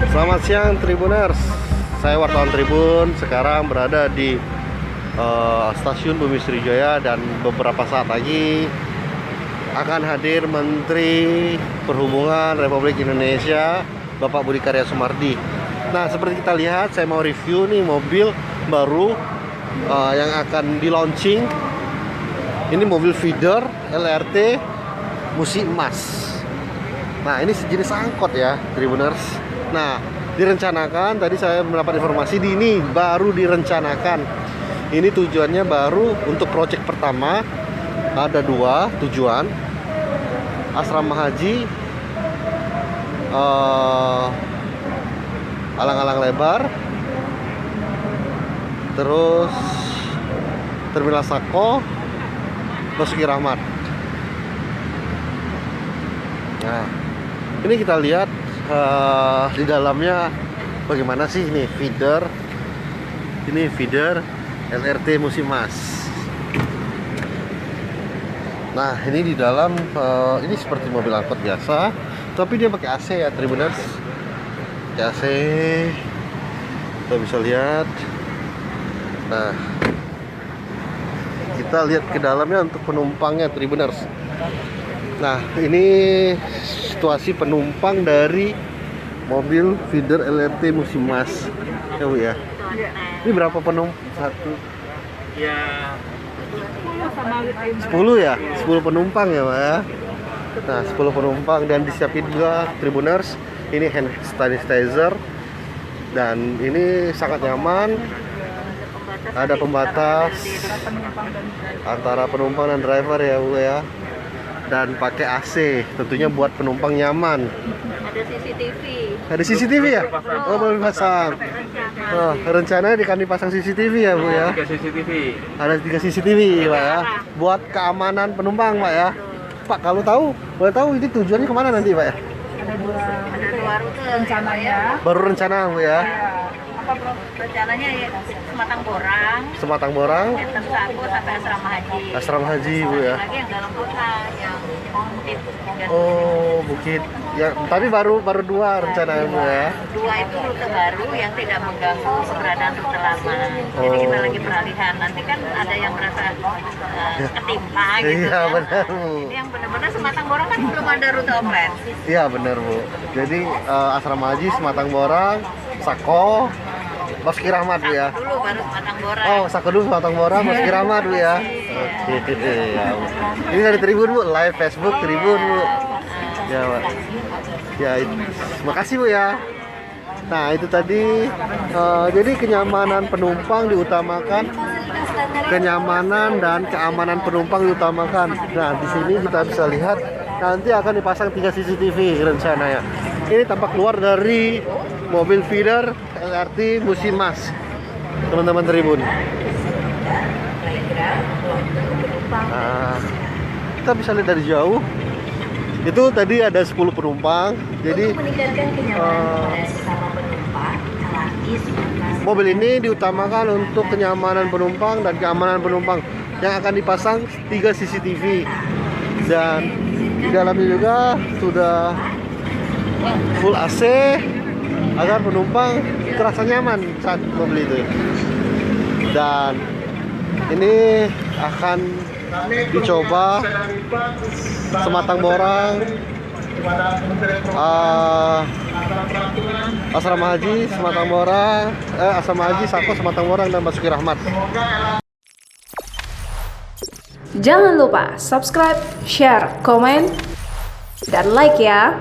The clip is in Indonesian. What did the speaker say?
Selamat siang Tribuners, saya wartawan Tribun. Sekarang berada di stasiun Bumi Sriwijaya dan beberapa saat lagi akan hadir Menteri Perhubungan Republik Indonesia Bapak Budi Karya Sumardi. Nah, seperti kita lihat, saya mau review nih mobil baru yang akan di launching. Ini mobil feeder LRT Musi Emas. Nah, ini sejenis angkot ya Tribuners. Nah, direncanakan, tadi saya mendapat informasi ini baru direncanakan. Ini tujuannya baru untuk proyek pertama. Ada 2 tujuan: asrama haji alang-alang lebar, terus terminal Sako, Basuki Rahmat. Nah, ini kita lihat di dalamnya bagaimana sih. Ini feeder LRT Musi Emas. Nah, ini di dalam ini seperti mobil angkot biasa, tapi dia pakai AC ya Tribuners. Pakai AC, kita bisa lihat. Nah, kita lihat ke dalamnya untuk penumpangnya Tribuners. Nah, ini situasi penumpang dari mobil feeder LRT Musi Emas ya Bu ya. Ini berapa penumpang? 10 ya? 10 penumpang ya Pak ya. Nah, 10 penumpang dan disiapin juga Tribuners. Ini hand sanitizer dan ini sangat nyaman. Ada pembatas antara penumpang dan driver ya Bu ya. Dan pakai AC, tentunya buat penumpang nyaman. Ada CCTV. Ada CCTV ya? Oh, belum dipasang. Oh, rencananya akan dipasang CCTV ya Bu ya? 3 CCTV. Ada 3 CCTV Pak ya? Buat keamanan penumpang Pak ya? Pak, kalau boleh tahu ini tujuannya kemana nanti Pak ya? Ada dua rute rencananya. Baru rencana Bu ya? Rencananya ya Sematang Borang. Sematang Borang. Enter Sako sampai asrama haji. Asrama haji Bu ya? Lagi yang dalam kota, yang Bukit. Oh, Bukit. Ya, tapi baru 2 rencananya Bu ya? 2 itu rute baru yang tidak mengganggu keberadaan rute lama. Jadi kita lagi peralihan. Nanti kan ada yang merasa ketimpa gitu. Iya, ya. benar Bu. Ini yang benar-benar Sematang Borang kan belum ada rute offline. Iya benar Bu. Jadi asrama haji Sematang Borang, Sako, Basuki Rahmat Bu ya. Dulu baru Sematang Borang. Oh, Sako dulu Sematang Borang, Basuki Rahmat Bu ya. Oke, ya, Bu. Ini dari Tribun Bu, live Facebook Tribun Bu. Ya Pak. Ya, makasih Bu ya. Nah, itu tadi jadi kenyamanan penumpang diutamakan. Kenyamanan dan keamanan penumpang diutamakan. Nah, di sini kita bisa lihat nanti akan dipasang 3 CCTV rencananya. Ini tampak keluar dari mobil feeder LRT Musi Emas, teman-teman Tribun. Nah, kita bisa lihat dari jauh. Itu tadi ada 10 penumpang. Jadi mobil ini diutamakan untuk kenyamanan penumpang dan keamanan penumpang, yang akan dipasang 3 CCTV. Dan di dalamnya juga sudah full AC agar penumpang terasa nyaman saat mobil itu. Dan ini akan dicoba Sematang Borang, asrama haji Sematang Borang, asrama haji Sako Sematang Borang dan Basuki Rahmat. Jangan lupa subscribe, share, komen, dan like ya.